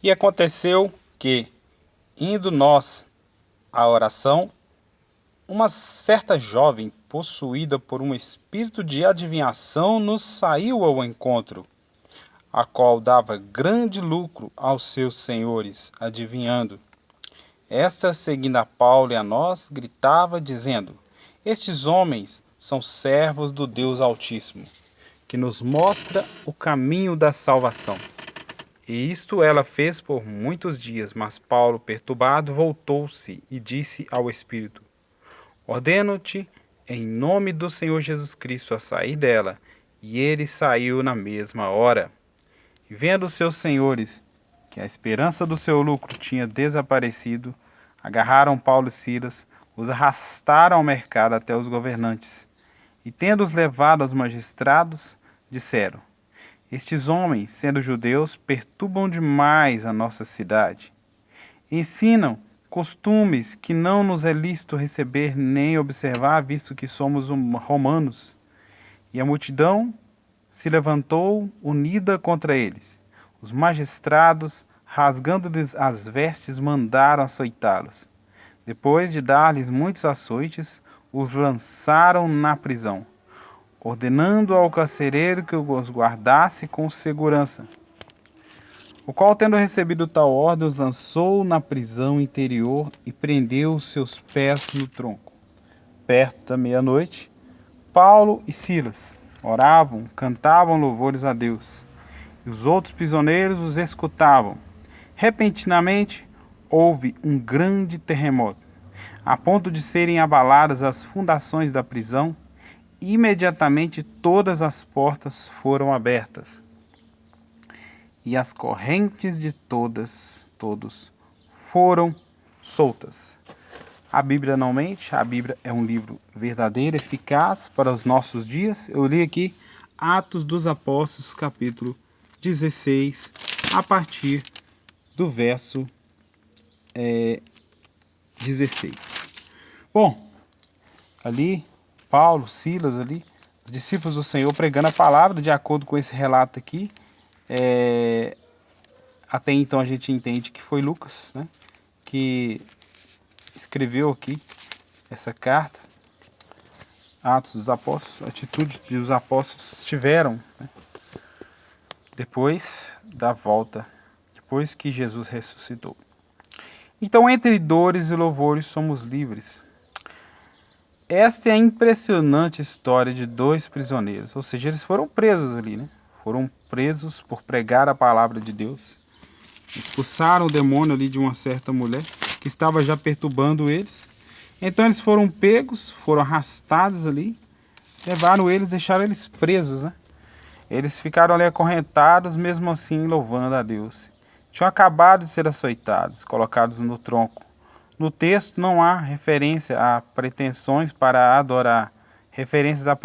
E aconteceu que, indo nós à oração, uma certa jovem, possuída por um espírito de adivinhação, nos saiu ao encontro, a qual dava grande lucro aos seus senhores, adivinhando. Esta, seguindo a Paulo e a nós, gritava, dizendo: Estes homens são servos do Deus Altíssimo, que nos mostra o caminho da salvação. E isto ela fez por muitos dias, mas Paulo, perturbado, voltou-se e disse ao Espírito: Ordeno-te, em nome do Senhor Jesus Cristo, a sair dela. E ele saiu na mesma hora. E vendo os seus senhores que a esperança do seu lucro tinha desaparecido, agarraram Paulo e Silas, os arrastaram ao mercado até os governantes. E tendo-os levado aos magistrados, disseram: Estes homens, sendo judeus, perturbam demais a nossa cidade. Ensinam costumes que não nos é lícito receber nem observar, visto que somos romanos. E a multidão se levantou unida contra eles. Os magistrados, rasgando-lhes as vestes, mandaram açoitá-los. Depois de dar-lhes muitos açoites, os lançaram na prisão, ordenando ao carcereiro que os guardasse com segurança. O qual, tendo recebido tal ordem, os lançou na prisão interior e prendeu os seus pés no tronco. Perto da meia-noite, Paulo e Silas oravam, cantavam louvores a Deus, e os outros prisioneiros os escutavam. Repentinamente, houve um grande terremoto, a ponto de serem abaladas as fundações da prisão. Imediatamente todas as portas foram abertas, e as correntes de todos foram soltas. A Bíblia não mente, a Bíblia é um livro verdadeiro, eficaz para os nossos dias. Eu li aqui Atos dos Apóstolos, capítulo 16, a partir do verso 16. Bom, ali, Paulo, Silas ali, os discípulos do Senhor pregando a palavra, de acordo com esse relato aqui. Até então a gente entende que foi Lucas, né, que escreveu aqui essa carta. Atos dos Apóstolos, a atitude que os apóstolos tiveram, né, depois da volta, depois que Jesus ressuscitou. Então, entre dores e louvores somos livres. Esta é a impressionante história de dois prisioneiros, ou seja, eles foram presos ali, né? Foram presos por pregar a palavra de Deus. Expulsaram o demônio ali de uma certa mulher que estava já perturbando eles. Então eles foram pegos, foram arrastados ali, levaram eles, deixaram eles presos, né? Eles ficaram ali acorrentados, mesmo assim louvando a Deus. Tinham acabado de ser açoitados, colocados no tronco. No texto não há referência a pretensões para adorar, referência a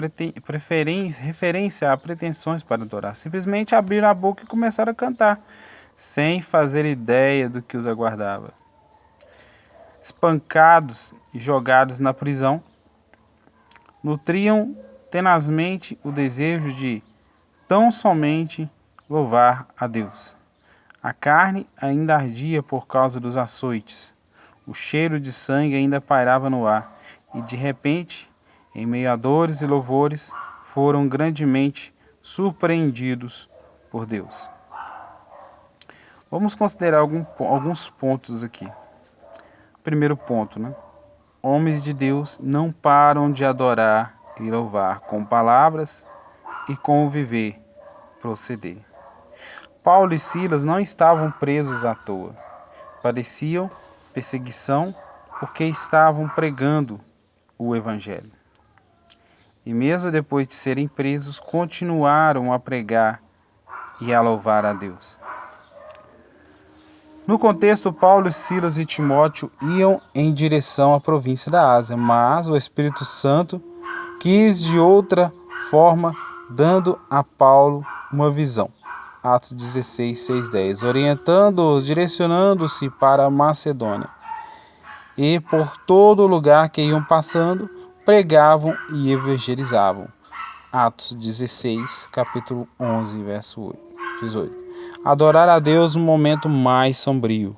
pretensões para adorar. Simplesmente abriram a boca e começaram a cantar, sem fazer ideia do que os aguardava. Espancados e jogados na prisão, nutriam tenazmente o desejo de tão somente louvar a Deus. A carne ainda ardia por causa dos açoites. O cheiro de sangue ainda pairava no ar, e de repente, em meio a dores e louvores, foram grandemente surpreendidos por Deus. Vamos considerar alguns pontos aqui. Primeiro ponto, né? Homens de Deus não param de adorar e louvar com palavras e com o viver, proceder. Paulo e Silas não estavam presos à toa. Padeciam perseguição porque estavam pregando o Evangelho. E mesmo depois de serem presos, continuaram a pregar e a louvar a Deus. No contexto, Paulo, Silas e Timóteo iam em direção à província da Ásia, mas o Espírito Santo quis de outra forma, dando a Paulo uma visão. Atos 16, 6, 10, orientando-os, direcionando-se para a Macedônia. E por todo lugar que iam passando, pregavam e evangelizavam. Atos 16, capítulo 11, verso 8. 18. Adorar a Deus no momento mais sombrio.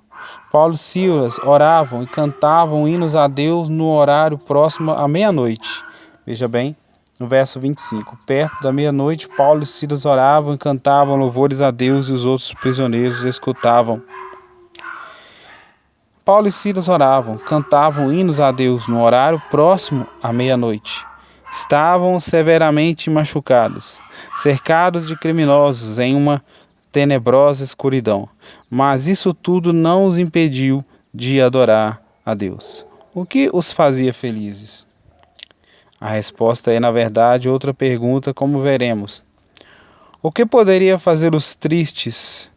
Paulo e Silas oravam e cantavam hinos a Deus no horário próximo à meia-noite. Veja bem, no verso 25. Perto da meia-noite, Paulo e Silas oravam e cantavam louvores a Deus e os outros prisioneiros escutavam. Paulo e Silas oravam, cantavam hinos a Deus no horário próximo à meia-noite. Estavam severamente machucados, cercados de criminosos em uma tenebrosa escuridão. Mas isso tudo não os impediu de adorar a Deus. O que os fazia felizes? A resposta é, na verdade, outra pergunta, como veremos. O que poderia fazer os tristes?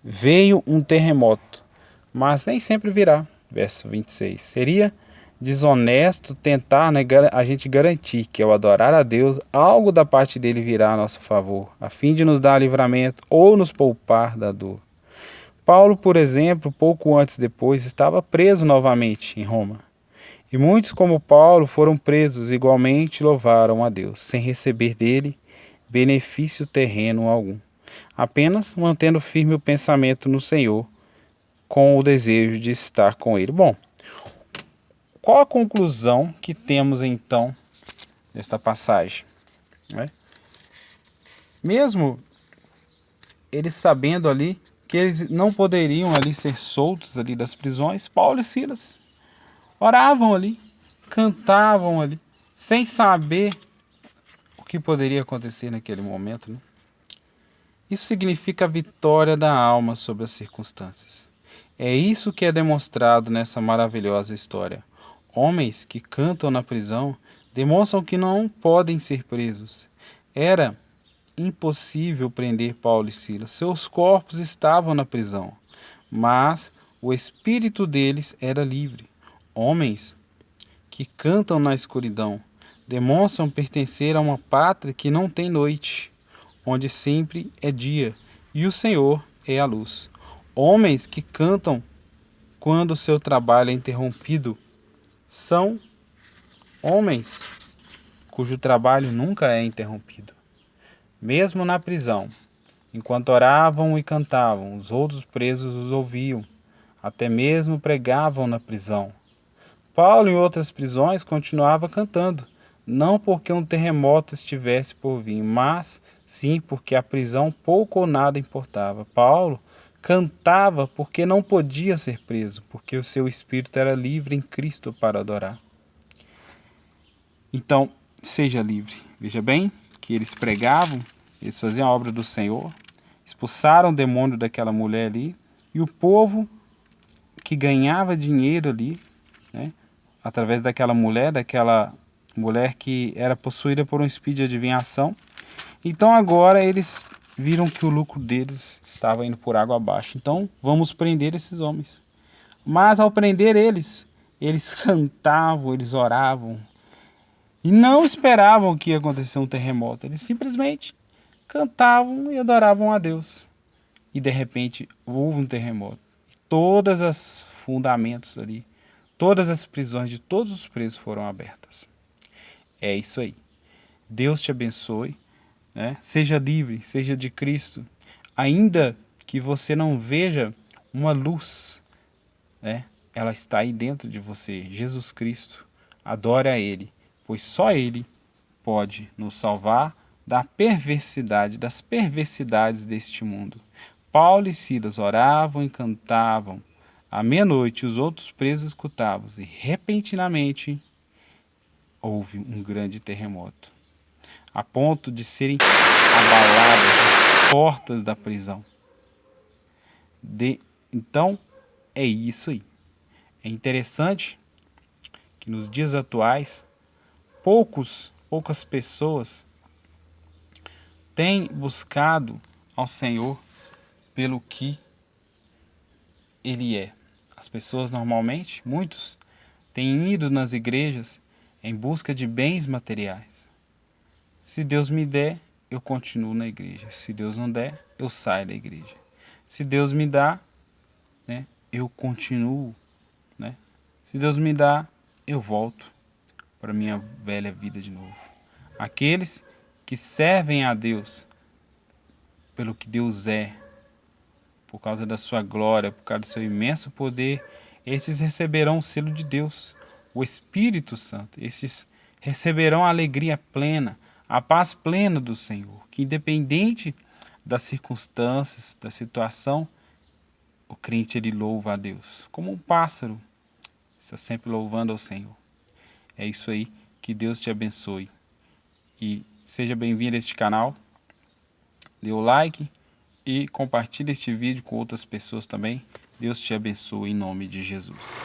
Veio um terremoto, mas nem sempre virá. Verso 26. Seria desonesto tentar, né, a gente garantir que ao adorar a Deus, algo da parte dele virá a nosso favor, a fim de nos dar livramento ou nos poupar da dor. Paulo, por exemplo, pouco antes depois, estava preso novamente em Roma. E muitos, como Paulo, foram presos igualmente louvaram a Deus, sem receber dele benefício terreno algum, apenas mantendo firme o pensamento no Senhor, com o desejo de estar com ele. Bom, qual a conclusão que temos então nesta passagem? Mesmo eles sabendo ali que eles não poderiam ali ser soltos ali das prisões, Paulo e Silas oravam ali, cantavam ali, sem saber o que poderia acontecer naquele momento, né? Isso significa a vitória da alma sobre as circunstâncias. É isso que é demonstrado nessa maravilhosa história. Homens que cantam na prisão demonstram que não podem ser presos. Era impossível prender Paulo e Silas. Seus corpos estavam na prisão, mas o espírito deles era livre. Homens que cantam na escuridão demonstram pertencer a uma pátria que não tem noite, onde sempre é dia, e o Senhor é a luz. Homens que cantam quando seu trabalho é interrompido são homens cujo trabalho nunca é interrompido. Mesmo na prisão, enquanto oravam e cantavam, os outros presos os ouviam, até mesmo pregavam na prisão. Paulo, em outras prisões, continuava cantando, não porque um terremoto estivesse por vir, mas sim porque a prisão pouco ou nada importava. Paulo cantava porque não podia ser preso, porque o seu espírito era livre em Cristo para adorar. Então, seja livre. Veja bem que eles pregavam, eles faziam a obra do Senhor, expulsaram o demônio daquela mulher ali, e o povo que ganhava dinheiro ali, né, através daquela mulher que era possuída por um espírito de adivinhação. Então agora eles viram que o lucro deles estava indo por água abaixo. Então vamos prender esses homens. Mas ao prender eles cantavam, eles oravam e não esperavam que ia acontecer um terremoto. Eles simplesmente cantavam e adoravam a Deus. E de repente houve um terremoto. Todas as fundamentos ali, todas as prisões de todos os presos foram abertas. É isso aí. Deus te abençoe, né? Seja livre, seja de Cristo. Ainda que você não veja uma luz, né? Ela está aí dentro de você, Jesus Cristo. Adore a Ele, pois só Ele pode nos salvar da perversidade, das perversidades deste mundo. Paulo e Silas oravam e cantavam. À meia-noite, os outros presos escutavam, e repentinamente houve um grande terremoto, a ponto de serem abaladas as portas da prisão. Então, é isso aí. É interessante que nos dias atuais, poucas pessoas têm buscado ao Senhor pelo que Ele é. As pessoas normalmente, muitos, têm ido nas igrejas em busca de bens materiais. Se Deus me der, eu continuo na igreja. Se Deus não der, eu saio da igreja. Se Deus me dá, né, eu continuo, né? Se Deus me dá, eu volto para minha velha vida de novo. Aqueles que servem a Deus pelo que Deus é, por causa da sua glória, por causa do seu imenso poder, estes receberão o selo de Deus, o Espírito Santo. Estes receberão a alegria plena, a paz plena do Senhor, que independente das circunstâncias, da situação, o crente ele louva a Deus, como um pássaro, está sempre louvando ao Senhor. É isso aí, que Deus te abençoe. E seja bem-vindo a este canal, dê o like e compartilhe este vídeo com outras pessoas também. Deus te abençoe em nome de Jesus.